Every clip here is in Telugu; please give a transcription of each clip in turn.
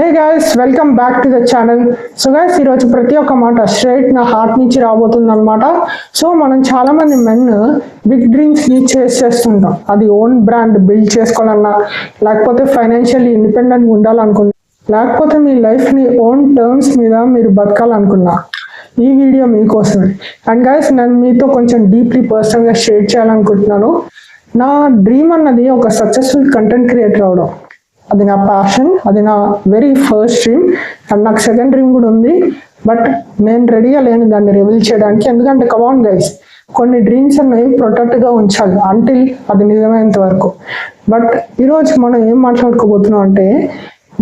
Hey guys, welcome back to the channel. So guys, ఈరోజు ప్రతి ఒక్క మాట స్ట్రైట్ నా హార్ట్ నుంచి రాబోతుంది అనమాట. సో మనం చాలా మంది మెన్ బిగ్ డ్రీమ్స్ ని చేస్ చేస్తుంటాం. అది ఓన్ బ్రాండ్ బిల్డ్ చేసుకోవాలన్నా, లేకపోతే ఫైనాన్షియల్లీ ఇండిపెండెంట్ ఉండాలనుకున్నా, లేకపోతే మీ లైఫ్ ని ఓన్ టర్మ్స్ మీద మీరు బతకాలనుకున్నా, ఈ వీడియో మీకోసమే. అండ్ గైస్, నేను మీతో కొంచెం డీప్లీ పర్సనల్గా షేర్ చేయాలనుకుంటున్నాను. నా డ్రీమ్ అన్నది ఒక సక్సెస్ఫుల్ కంటెంట్ క్రియేటర్ అవడం. అది నా ప్యాషన్, అది నా వెరీ ఫస్ట్ డ్రీమ్. అండ్ నాకు సెకండ్ డ్రీమ్ కూడా ఉంది, బట్ నేను రెడీగా లేను దాన్ని రివీల్ చేయడానికి. ఎందుకంటే కమాన్ గైస్, కొన్ని డ్రీమ్స్ అనేవి ప్రొటెక్ట్గా ఉంచాలి అంటిల్ అది నిజమైనంత వరకు. బట్ ఈరోజు మనం ఏం మాట్లాడుకోబోతున్నాం అంటే,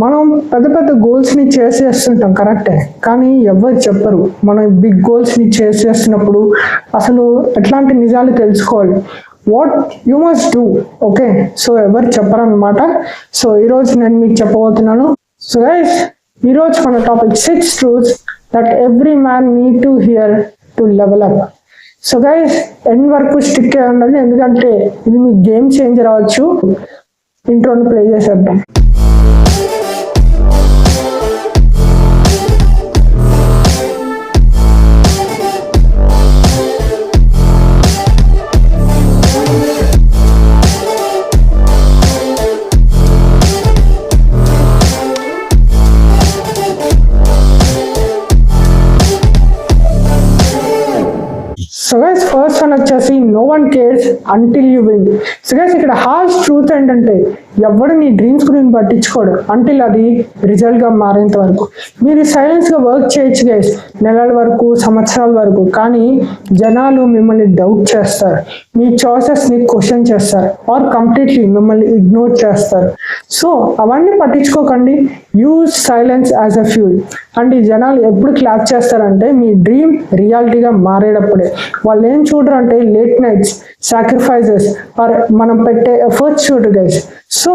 మనం పెద్ద పెద్ద గోల్స్ని చేస్తుంటాం కరెక్టే, కానీ ఎవరు చెప్పరు మనం బిగ్ గోల్స్ని చేస్తున్నప్పుడు అసలు ఎట్లాంటి నిజాలు తెలుసుకోవాలి, what you must do. Okay, so ఎవరు చెప్పరన్నమాట. సో ఈరోజు నేను మీకు చెప్పబోతున్నాను. సో గైస్, ఈరోజు మన topic 6 truths that every man need to hear to level up. So guys, end వరకు స్టిక్ అయి ఉండండి, ఎందుకంటే ఇది మీ గేమ్ చేంజర్ అవ్వచ్చు. ఇంట్రోని ప్లే చేసేద్దాం. సో గైస్, ఫస్ట్ వన్ వచ్చేసి no one cares until you win. So guys, ఇక్కడ హార్ష్ ట్రూత్ ఏంటంటే, ఎవడు నీ డ్రీమ్స్ గురించి పట్టించుకోడు అంటిల్ అది రిజల్ట్గా మారేంత వరకు. మీరు సైలెన్స్గా వర్క్ చేయొచ్చు గైస్, నెలల వరకు, సంవత్సరాల వరకు, కానీ జనాలు మిమ్మల్ని డౌట్ చేస్తారు, మీ చాయిసెస్ని క్వశ్చన్ చేస్తారు, ఆర్ కంప్లీట్లీ మిమ్మల్ని ఇగ్నోర్ చేస్తారు. సో అవన్నీ పట్టించుకోకండి, use silence as a fuel. And ఈ జనాలు ఎప్పుడు క్లాప్ చేస్తారంటే, మీ డ్రీమ్ రియాలిటీగా మారేటప్పుడే. వాళ్ళు ఏం చూడరు అంటే లేట్ నైట్స్, సాక్రిఫైజెస్, ఆర్ మనం పెట్టే ఎఫర్ట్స్ చూడరు గైస్. సో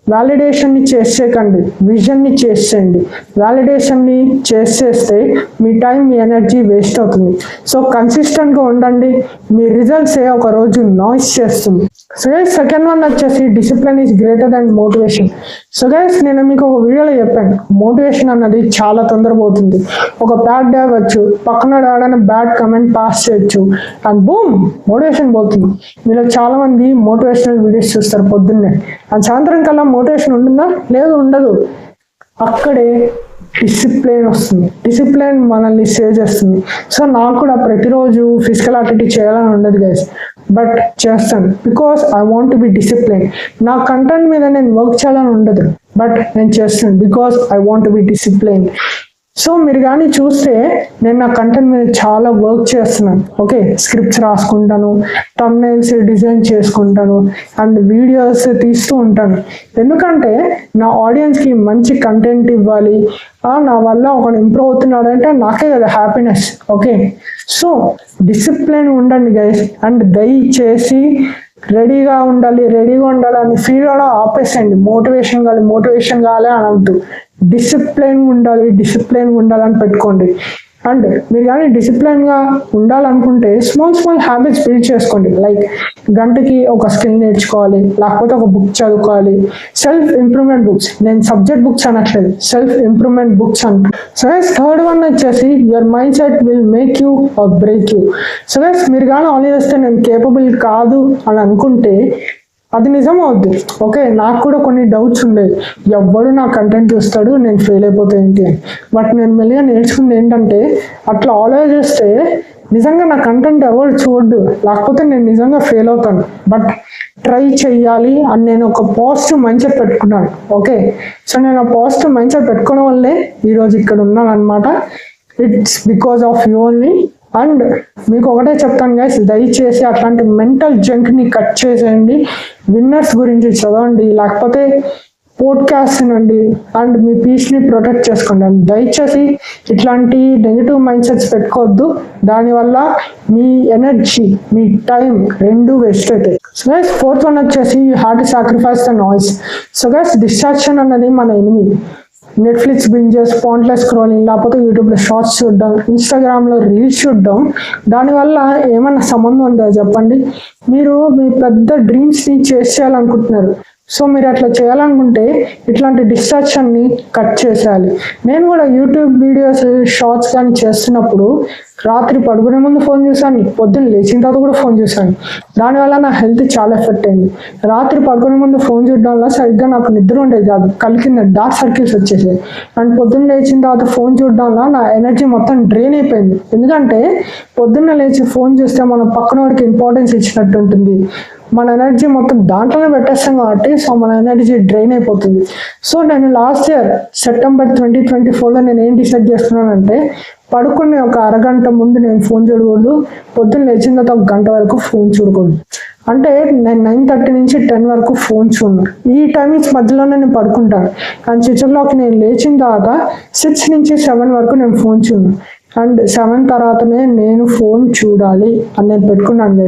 వ్యాలిడేషన్ని చేసేయకండి, విజన్ని చేసేయండి. వ్యాలిడేషన్ని చేసేస్తే మీ టైం, మీ ఎనర్జీ వేస్ట్ అవుతుంది. సో కన్సిస్టెంట్గా ఉండండి, మీ రిజల్ట్స్ ఒక రోజు నాయిస్ చేస్తుంది. సో గైస్, సెకండ్ వన్ వచ్చేసి discipline is greater than motivation. So guys, నేను మీకు ఒక వీడియోలో చెప్పాను, మోటివేషన్ అన్నది చాలా తొందరపోతుంది. ఒక బ్యాడ్ డే అవ్వచ్చు, పక్కన ఎవరైనా బ్యాడ్ కమెంట్ పాస్ చేయొచ్చు, అండ్ బూమ్ మోటివేషన్ పోతుంది. మీలో చాలా మంది మోటివేషనల్ వీడియోస్ చూస్తారు పొద్దున్నే, అండ్ సాయంత్రం కల్లా మోటివేషన్ ఉంటుందా? లేదు, ఉండదు. అక్కడే డిసిప్లిన్ వస్తుంది. డిసిప్లిన్ మనల్ని సేవ్ చేస్తుంది. సో నాకు కూడా ప్రతిరోజు ఫిజికల్ యాక్టివిటీ చేయాలని ఉండదు గైస్, బట్ చేస్తాను because I want to be discipline. నా కంటెంట్ మీద నేను వర్క్ చేయాలని ఉండదు, బట్ నేను చేస్తాను because I want to be discipline. So మీరు కానీ చూస్తే నేను నా కంటెంట్ మీద చాలా వర్క్ చేస్తున్నాను. ఓకే, స్క్రిప్ట్స్ రాసుకుంటాను, థంబ్నెయిల్స్ డిజైన్ చేసుకుంటాను, అండ్ వీడియోస్ తీస్తూ ఉంటాను. ఎందుకంటే నా ఆడియన్స్కి మంచి కంటెంట్ ఇవ్వాలి, నా వల్ల ఒకడు ఇంప్రూవ్ అవుతున్నాడు అంటే నాకే కదా హ్యాపీనెస్. ఓకే, సో డిసిప్లిన్ ఉండండి గైస్. అండ్ దయచేసి రెడీగా ఉండాలి అని ఫీల్ కూడా ఆపేసేయండి. మోటివేషన్ కావాలి అని అంటూ డిసిప్లిన్ ఉండాలని పెట్టుకోండి. అండ్ మీరు కానీ డిసిప్లిన్గా ఉండాలనుకుంటే స్మాల్ హ్యాబిట్స్ బిల్డ్ చేసుకోండి. లైక్ గంటకి ఒక స్కిల్ నేర్చుకోవాలి, లేకపోతే ఒక బుక్ చదువుకోవాలి. సెల్ఫ్ ఇంప్రూవ్మెంట్ బుక్స్, నేను సబ్జెక్ట్ బుక్స్ అనట్లేదు, సెల్ఫ్ ఇంప్రూవ్మెంట్ బుక్స్ అంట. సో గైస్, థర్డ్ వన్ వచ్చేసి your mind set will make you or break you. So guys, మీరు కానీ ఆలోచిస్తే నేను కేపబుల్ కాదు అని అనుకుంటే అది నిజం అవుద్ది. ఓకే, నాకు కూడా కొన్ని డౌట్స్ ఉండేవి, ఎవడు నా కంటెంట్ చూస్తాడు, నేను ఫెయిల్ అయిపోతే ఏంటి అని. బట్ నేను మెల్లిగా నేర్చుకుంది ఏంటంటే, అట్లా ఆలోచిస్తే నిజంగా నా కంటెంట్ ఎవరు చూడడు, లేకపోతే నేను నిజంగా ఫెయిల్ అవుతాను. బట్ ట్రై చెయ్యాలి అని నేను ఒక పాజిటివ్ మైండ్ సెట్ పెట్టుకున్నాను. ఓకే, సో నేను ఆ పాజిటివ్ మైండ్ సెట్ పెట్టుకోవడం వల్లే ఈరోజు ఇక్కడ ఉన్నాను అనమాట. It's because of you only. And మీకు ఒకటే చెప్తాను గైస్, దయచేసి అట్లాంటి మెంటల్ జంక్ని కట్ చేసేయండి. విన్నర్స్ గురించి చదవండి, లేకపోతే పోడ్కాస్ట్ వినండి, అండ్ మీ పీస్ని ప్రొటెక్ట్ చేసుకోండి. అండ్ దయచేసి ఇట్లాంటి నెగిటివ్ మైండ్ సెట్స్ పెట్టుకోవద్దు, దానివల్ల మీ ఎనర్జీ, మీ టైం రెండు వేస్ట్ అవుతాయి. సో గైస్, ఫోర్త్ వన్ వచ్చేసి you have to sacrifice the noise. So guys, distraction అన్నది మన ఎనిమీ. నెట్ఫ్లిక్స్ బింజెస్, పాయింట్లెస్ స్క్రోలింగ్, లేకపోతే యూట్యూబ్లో షార్ట్స్ చూడడం, ఇన్స్టాగ్రామ్లో రీల్స్ చూడడం, దానివల్ల ఏమన్నా సంబంధం ఉందా చెప్పండి? మీరు మీ పెద్ద డ్రీమ్స్ని చేయాలనుకుంటున్నారు, సో మీరు అట్లా చేయాలనుకుంటే ఇట్లాంటి డిస్ట్రాక్షన్ని కట్ చేసేయాలి. నేను కూడా యూట్యూబ్ వీడియోస్ షార్ట్స్ కానీ చేస్తున్నప్పుడు రాత్రి పడుకునే ముందు ఫోన్ చూసాను, పొద్దున్న లేచిన తర్వాత కూడా ఫోన్ చూసాను. దానివల్ల నా హెల్త్ చాలా ఎఫెక్ట్ అయింది. రాత్రి పడుకునే ముందు ఫోన్ చూడడం వల్ల సరిగ్గా నాకు నిద్ర ఉండేది కాదు, కళ్ళ కింద డార్క్ సర్కిల్స్ వచ్చేసాయి. అండ్ పొద్దున్న లేచిన తర్వాత ఫోన్ చూడడం వల్ల నా ఎనర్జీ మొత్తం డ్రైన్ అయిపోయింది. ఎందుకంటే పొద్దున్న లేచి ఫోన్ చూస్తే మనం పక్కన వాడికి ఇంపార్టెన్స్ ఇచ్చినట్టు ఉంటుంది, మన ఎనర్జీ మొత్తం దాంట్లోనే పెట్టేస్తాం కాబట్టి సో మన ఎనర్జీ డ్రైన్ అయిపోతుంది. సో నేను లాస్ట్ ఇయర్ September 2024లో నేను ఏం డిసైడ్ చేస్తున్నానంటే పడుకునే ఒక అరగంట ముందు నేను ఫోన్ చూడకూడదు, పొద్దున్న లేచిన తర్వాత 1 గంట వరకు ఫోన్ చూడకూడదు. అంటే నేను 9:30 నుంచి 10 వరకు ఫోన్ చూడను. ఈ టైమింగ్స్ మధ్యలోనే నేను పడుకుంటాను. అండ్ చిచ్చర్లోకి నేను లేచిన తర్వాత 6 నుంచి 7 వరకు నేను ఫోన్ చూడను. అండ్ 7 తర్వాతనే నేను ఫోన్ చూడాలి అని నేను పెట్టుకున్నాను.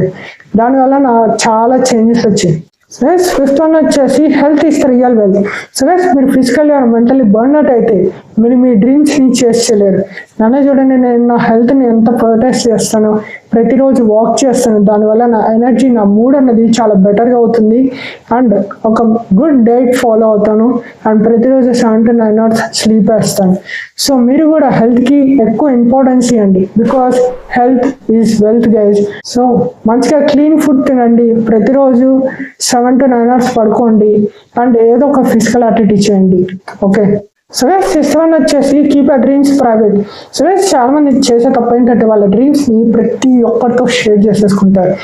దానివల్ల నాకు చాలా చేంజెస్ వచ్చాయి. సో ఫిఫ్త్ వన్ వచ్చేసి health is the real wealth. So మీరు ఫిజికల్లీ ఆర్ మెంటల్లీ బర్న్అవుట్ అయితే మీరు మీ డ్రీమ్స్ని చేయలేరు. నన్నే చూడండి, నేను నా హెల్త్ని ఎంత ప్రొటెక్ట్ చేస్తాను, ప్రతిరోజు వాక్ చేస్తాను. దానివల్ల నా ఎనర్జీ, నా మూడ్ అనేది చాలా బెటర్గా అవుతుంది. అండ్ ఒక గుడ్ డైట్ ఫాలో అవుతాను. అండ్ ప్రతిరోజు 7 to 9 hours స్లీప్ వేస్తాను. సో మీరు కూడా హెల్త్కి ఎక్కువ ఇంపార్టెన్స్ ఇవ్వండి, because health is wealth guys. So మంచిగా క్లీన్ ఫుడ్ తినండి, ప్రతిరోజు 7 to 9 hours పడుకోండి, అండ్ ఏదో ఒక ఫిజికల్ యాక్టివిటీ చేయండి. ఓకే, సో సిక్స్త్ వన్ వచ్చేసి keep your dreams private. So చాలా మంది చేసే తప్పు ఏంటంటే వాళ్ళ డ్రీమ్స్ని ప్రతి ఒక్కరితో షేర్ చేసేసుకుంటారు.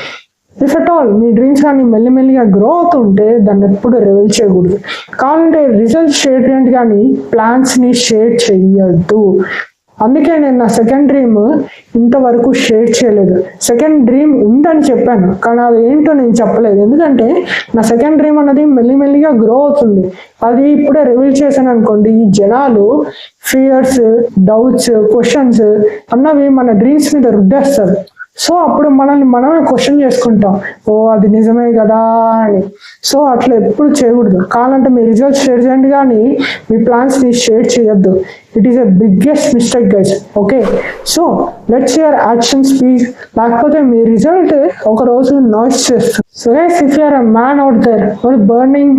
ఇఫ్ అట్ ఆల్ మీ డ్రీమ్స్ కానీ మెల్లిమెల్లిగా గ్రో అవుతుంటే దాన్ని ఎప్పుడు రివీల్ చేయకూడదు. కావాలంటే రిజల్ట్స్ షేర్ చేయండి కానీ ప్లాన్స్ని షేర్ చేయొద్దు. అందుకే నేను నా సెకండ్ డ్రీమ్ ఇంతవరకు షేర్ చేయలేదు. సెకండ్ డ్రీమ్ ఉందని చెప్పాను కానీ అది ఏంటో నేను చెప్పలేదు, ఎందుకంటే నా సెకండ్ డ్రీమ్ అన్నది మెల్లిమెల్లిగా గ్రో అవుతుంది. అది ఇప్పుడే రివీల్ చేశాను అనుకోండి, ఈ జనాలు ఫియర్స్, డౌట్స్, క్వశ్చన్స్ అన్నవి మన డ్రీమ్స్ మీద రుద్దేస్తారు. సో అప్పుడు మనల్ని మనమే క్వశ్చన్ చేసుకుంటాం, ఓ అది నిజమే కదా అని. సో అట్లా ఎప్పుడు చేయకూడదు. కావాలంటే మీ రిజల్ట్స్ షేర్ చేయండి కానీ మీ ప్లాన్స్ని షేర్ చేయొద్దు. It is a biggest mistake guys. Okay, so let's your action speak, లేకపోతే మీ రిజల్ట్ ఒకరోజు నాయిస్ చేస్తుంది. So guys, if you are a man out there burning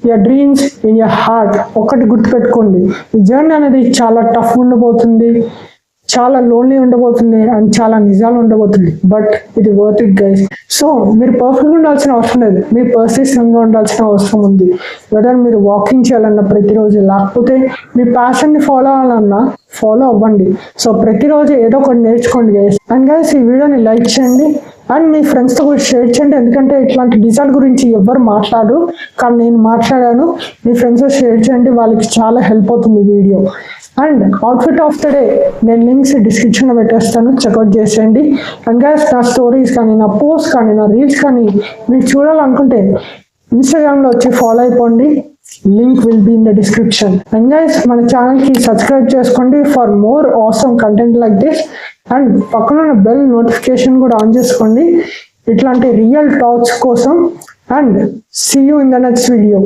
your dreams in your heart, ఒకటి గుర్తుపెట్టుకోండి, ఈ జర్నీ అనేది చాలా టఫ్ ఉండబోతుంది, చాలా లోన్లీ ఉండబోతుంది, అండ్ చాలా నిజాలు ఉండబోతుంది. బట్ ఇది వర్త్ ఇట్ గైస్. సో మీరు పర్ఫెక్ట్గా ఉండాల్సిన అవసరం లేదు, మీరు పర్సిస్టెంట్గా ఉండాల్సిన అవసరం ఉంది. వెదర్ మీరు వాకింగ్ చేయాలన్నా ప్రతిరోజు, లేకపోతే మీ ప్యాషన్ని ఫాలో అవ్వాలన్నా ఫాలో అవ్వండి. సో ప్రతిరోజు ఏదో ఒకటి నేర్చుకోండి గైస్. అండ్ గైస్, ఈ వీడియోని లైక్ చేయండి అండ్ మీ ఫ్రెండ్స్తో కూడా షేర్ చేయండి, ఎందుకంటే ఇట్లాంటి డిజైన్ గురించి ఎవరు మాట్లాడరు కానీ నేను మాట్లాడాను. మీ ఫ్రెండ్స్తో షేర్ చేయండి, వాళ్ళకి చాలా హెల్ప్ అవుతుంది ఈ video. And outfit of the day నేను లింక్స్ డిస్క్రిప్షన్లో పెట్టేస్తాను, చెక్అవుట్ చేసేయండి. అండ్ గైస్, నా స్టోరీస్ కానీ, నా పోస్ట్ కానీ, నా రీల్స్ కానీ మీరు చూడాలనుకుంటే ఇన్స్టాగ్రామ్లో వచ్చి ఫాలో అయిపోండి, link will be in the description. And guys, మన ఛానల్కి సబ్స్క్రైబ్ చేసుకోండి for more awesome content like this. And పక్కన బెల్ నోటిఫికేషన్ కూడా ఆన్ చేసుకోండి ఇట్లాంటి రియల్ టాక్స్ కోసం. And see you in the next video.